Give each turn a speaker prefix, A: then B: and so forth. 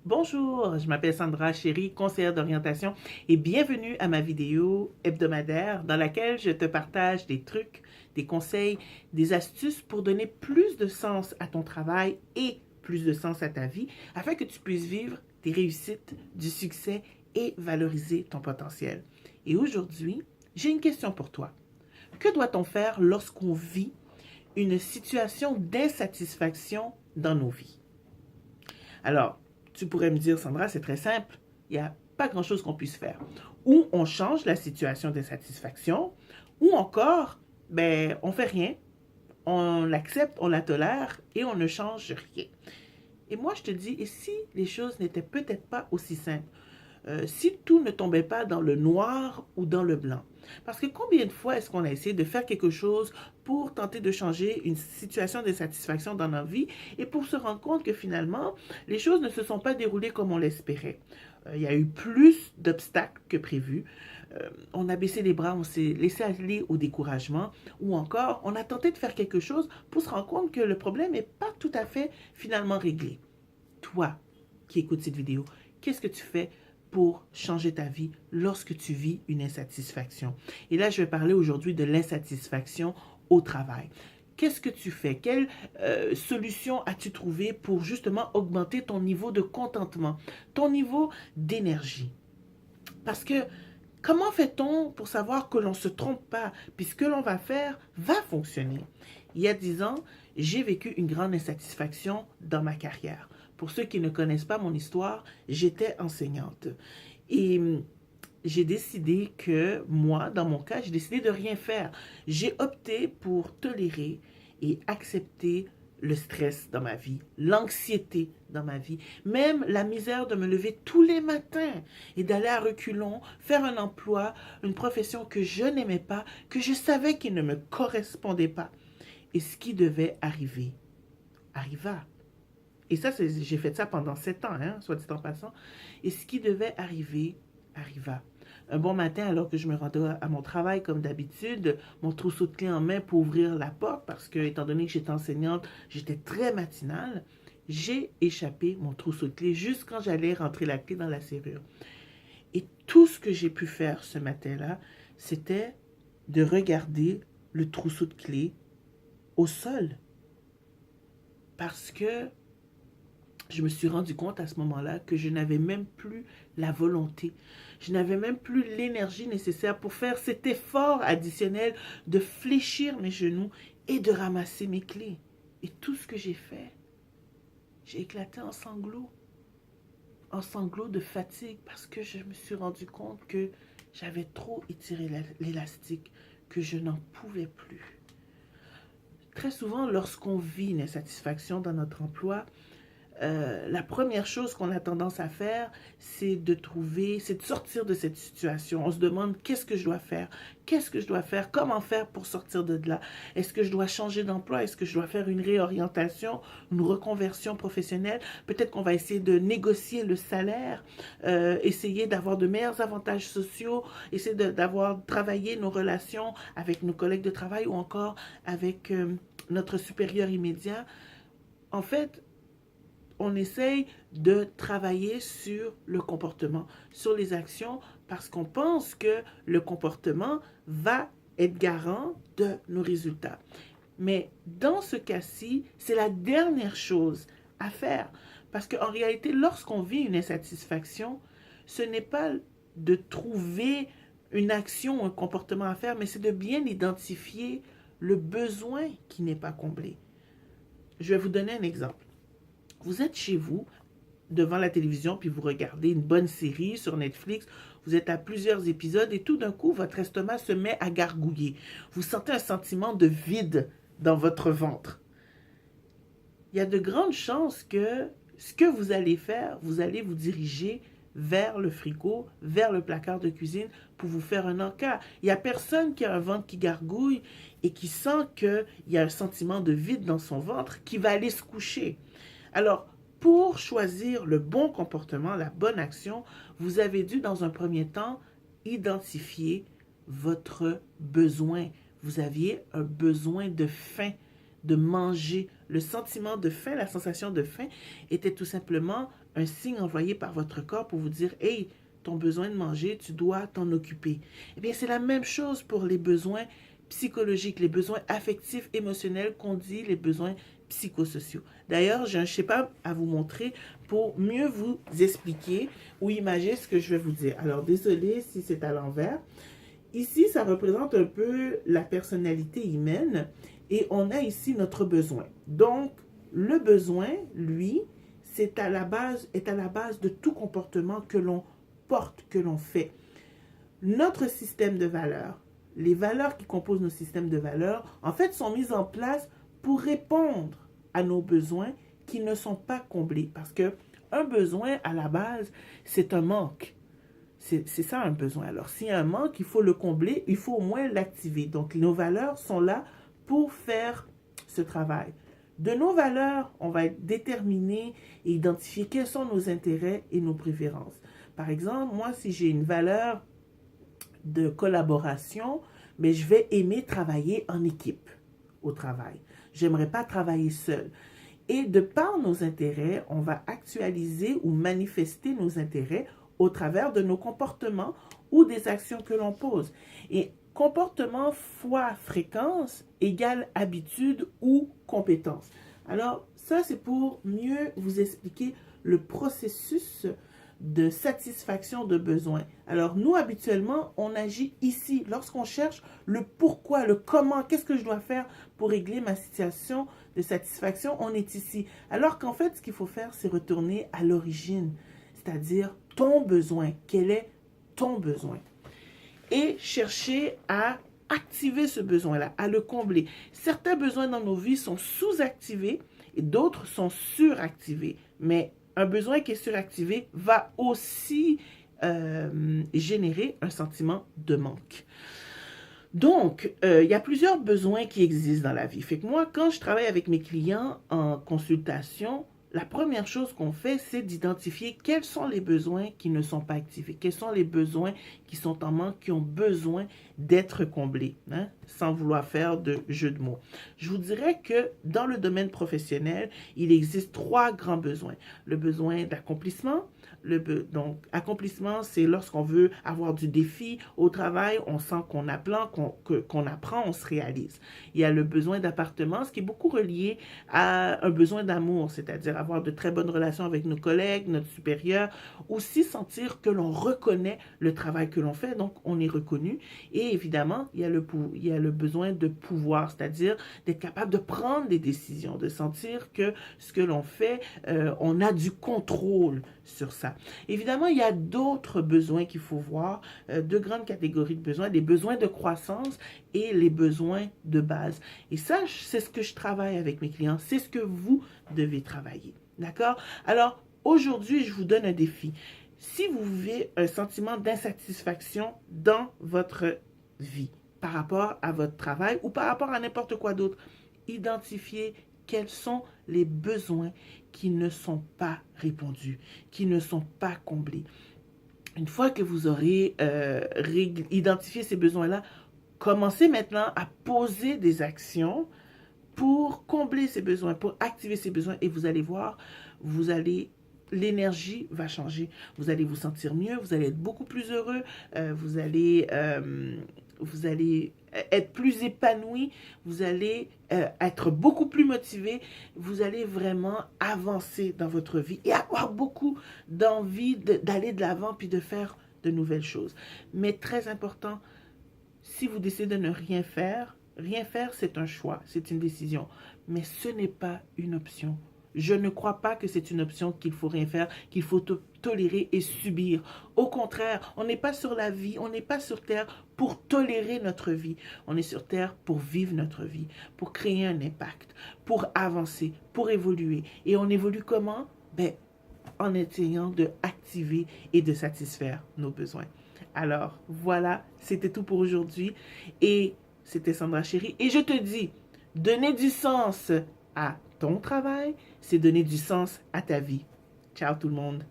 A: Bonjour, je m'appelle Sandra Chéri, conseillère d'orientation et bienvenue à ma vidéo hebdomadaire dans laquelle je te partage des trucs, des conseils, des astuces pour donner plus de sens à ton travail et plus de sens à ta vie afin que tu puisses vivre tes réussites, du succès et valoriser ton potentiel. Et aujourd'hui, j'ai une question pour toi. Que doit-on faire lorsqu'on vit une situation d'insatisfaction dans nos vies? Alors, tu pourrais me dire, Sandra, c'est très simple. Il n'y a pas grand-chose qu'on puisse faire. Ou on change la situation d'insatisfaction, ou encore, on fait rien, on l'accepte, on la tolère et on ne change rien. Et moi, je te dis, et si les choses n'étaient peut-être pas aussi simples? Si tout ne tombait pas dans le noir ou dans le blanc. Parce que combien de fois est-ce qu'on a essayé de faire quelque chose pour tenter de changer une situation d'insatisfaction dans notre vie et pour se rendre compte que finalement, les choses ne se sont pas déroulées comme on l'espérait. Il y a eu plus d'obstacles que prévu. On a baissé les bras, on s'est laissé aller au découragement ou encore on a tenté de faire quelque chose pour se rendre compte que le problème n'est pas tout à fait finalement réglé. Toi qui écoutes cette vidéo, qu'est-ce que tu fais pour changer ta vie lorsque tu vis une insatisfaction? Et là, je vais parler aujourd'hui de l'insatisfaction au travail. Qu'est-ce que tu fais? Quelle solution as-tu trouvé pour justement augmenter ton niveau de contentement, ton niveau d'énergie? Parce que comment fait-on pour savoir que l'on ne se trompe pas, puis ce que l'on va faire va fonctionner? Il y a 10 ans, j'ai vécu une grande insatisfaction dans ma carrière. Pour ceux qui ne connaissent pas mon histoire, j'étais enseignante. Et j'ai décidé que, moi, dans mon cas, j'ai décidé de rien faire. J'ai opté pour tolérer et accepter le stress dans ma vie, l'anxiété dans ma vie, même la misère de me lever tous les matins et d'aller à reculons, faire un emploi, une profession que je n'aimais pas, que je savais qu'il ne me correspondait pas. Et ce qui devait arriver, arriva. Et ça, j'ai fait ça pendant 7 ans, hein, soit dit en passant. Et ce qui devait arriver, arriva. Un bon matin, alors que je me rendais à mon travail comme d'habitude, mon trousseau de clés en main pour ouvrir la porte, parce que, étant donné que j'étais enseignante, j'étais très matinale, j'ai échappé mon trousseau de clés juste quand j'allais rentrer la clé dans la serrure. Et tout ce que j'ai pu faire ce matin-là, c'était de regarder le trousseau de clés au sol. Parce que je me suis rendu compte à ce moment-là que je n'avais même plus la volonté. Je n'avais même plus l'énergie nécessaire pour faire cet effort additionnel de fléchir mes genoux et de ramasser mes clés. Et tout ce que j'ai fait, j'ai éclaté en sanglots de fatigue parce que je me suis rendu compte que j'avais trop étiré l'élastique, que je n'en pouvais plus. Très souvent, lorsqu'on vit une insatisfaction dans notre emploi, la première chose qu'on a tendance à faire, c'est de sortir de cette situation. On se demande qu'est-ce que je dois faire, comment faire pour sortir de là. Est-ce que je dois changer d'emploi, est-ce que je dois faire une réorientation, une reconversion professionnelle? Peut-être qu'on va essayer de négocier le salaire, essayer d'avoir de meilleurs avantages sociaux, essayer d'avoir travaillé nos relations avec nos collègues de travail ou encore avec notre supérieur immédiat. En fait, on essaye de travailler sur le comportement, sur les actions, parce qu'on pense que le comportement va être garant de nos résultats. Mais dans ce cas-ci, c'est la dernière chose à faire. Parce qu'en réalité, lorsqu'on vit une insatisfaction, ce n'est pas de trouver une action ou un comportement à faire, mais c'est de bien identifier le besoin qui n'est pas comblé. Je vais vous donner un exemple. Vous êtes chez vous, devant la télévision, puis vous regardez une bonne série sur Netflix, vous êtes à plusieurs épisodes et tout d'un coup, votre estomac se met à gargouiller. Vous sentez un sentiment de vide dans votre ventre. Il y a de grandes chances que ce que vous allez faire, vous allez vous diriger vers le frigo, vers le placard de cuisine pour vous faire un encas. Il n'y a personne qui a un ventre qui gargouille et qui sent qu'il y a un sentiment de vide dans son ventre qui va aller se coucher. Alors, pour choisir le bon comportement, la bonne action, vous avez dû, dans un premier temps, identifier votre besoin. Vous aviez un besoin de faim, de manger. Le sentiment de faim, la sensation de faim était tout simplement un signe envoyé par votre corps pour vous dire « Hey, ton besoin de manger, tu dois t'en occuper. » Eh bien, c'est la même chose pour les besoins psychologiques, les besoins affectifs, émotionnels qu'on dit les besoins psychosociaux. D'ailleurs, j'ai un schéma à vous montrer pour mieux vous expliquer ou imaginer ce que je vais vous dire. Alors, désolé si c'est à l'envers. Ici, ça représente un peu la personnalité humaine et on a ici notre besoin. Donc, le besoin, lui, est à la base de tout comportement que l'on porte, que l'on fait. Notre système de valeurs, les valeurs qui composent nos systèmes de valeurs, en fait, sont mises en place pour répondre à nos besoins qui ne sont pas comblés. Parce que un besoin, à la base, c'est un manque. C'est ça un besoin. Alors, s'il y a un manque, il faut le combler, il faut au moins l'activer. Donc, nos valeurs sont là pour faire ce travail. De nos valeurs, on va déterminer et identifier quels sont nos intérêts et nos préférences. Par exemple, moi, si j'ai une valeur de collaboration, mais je vais aimer travailler en équipe au travail. J'aimerais pas travailler seul. Et de par nos intérêts, on va actualiser ou manifester nos intérêts au travers de nos comportements ou des actions que l'on pose. Et comportement fois fréquence égale habitude ou compétence. Alors, ça, c'est pour mieux vous expliquer le processus de satisfaction de besoins. Alors, nous, habituellement, on agit ici. Lorsqu'on cherche le pourquoi, le comment, qu'est-ce que je dois faire pour régler ma situation de satisfaction, on est ici. Alors qu'en fait, ce qu'il faut faire, c'est retourner à l'origine, c'est-à-dire ton besoin. Quel est ton besoin? Et chercher à activer ce besoin-là, à le combler. Certains besoins dans nos vies sont sous-activés et d'autres sont suractivés. Mais un besoin qui est suractivé va aussi générer un sentiment de manque. Donc, il y a plusieurs besoins qui existent dans la vie. Fait que moi, quand je travaille avec mes clients en consultation, la première chose qu'on fait, c'est d'identifier quels sont les besoins qui ne sont pas activés, quels sont les besoins qui sont en manque, qui ont besoin d'être comblés, hein, sans vouloir faire de jeu de mots. Je vous dirais que dans le domaine professionnel, il existe 3 grands besoins. Le besoin d'accomplissement. Donc, accomplissement, c'est lorsqu'on veut avoir du défi au travail, on sent qu'on apprend, on se réalise. Il y a le besoin d'appartement, ce qui est beaucoup relié à un besoin d'amour, c'est-à-dire avoir de très bonnes relations avec nos collègues, notre supérieur, aussi sentir que l'on reconnaît le travail que l'on fait, donc on est reconnu. Et évidemment, il y a le besoin de pouvoir, c'est-à-dire d'être capable de prendre des décisions, de sentir que ce que l'on fait, on a du contrôle sur ça. Évidemment, il y a d'autres besoins qu'il faut voir, 2 grandes catégories de besoins, les besoins de croissance et les besoins de base. Et ça, c'est ce que je travaille avec mes clients, c'est ce que vous devez travailler. D'accord? Alors, aujourd'hui, je vous donne un défi. Si vous vivez un sentiment d'insatisfaction dans votre vie par rapport à votre travail ou par rapport à n'importe quoi d'autre, identifiez quels sont les besoins qui ne sont pas répondus, qui ne sont pas comblés. Une fois que vous aurez identifié ces besoins-là, commencez maintenant à poser des actions pour combler ces besoins, pour activer ces besoins et vous allez voir, l'énergie va changer. Vous allez vous sentir mieux, vous allez être beaucoup plus heureux, vous allez être plus épanoui, vous allez être beaucoup plus motivé, vous allez vraiment avancer dans votre vie et avoir beaucoup d'envie d'aller de l'avant puis de faire de nouvelles choses. Mais très important, si vous décidez de ne rien faire, c'est un choix, c'est une décision, mais ce n'est pas une option. Je ne crois pas que c'est une option qu'il faut rien faire, qu'il faut tolérer et subir. Au contraire, on n'est pas sur la vie, on n'est pas sur Terre pour tolérer notre vie. On est sur Terre pour vivre notre vie, pour créer un impact, pour avancer, pour évoluer. Et on évolue comment? En essayant de activer et de satisfaire nos besoins. Alors, voilà, c'était tout pour aujourd'hui. Et c'était Sandra Chérie. Et je te dis, donner du sens à ton travail, c'est donner du sens à ta vie. Ciao tout le monde.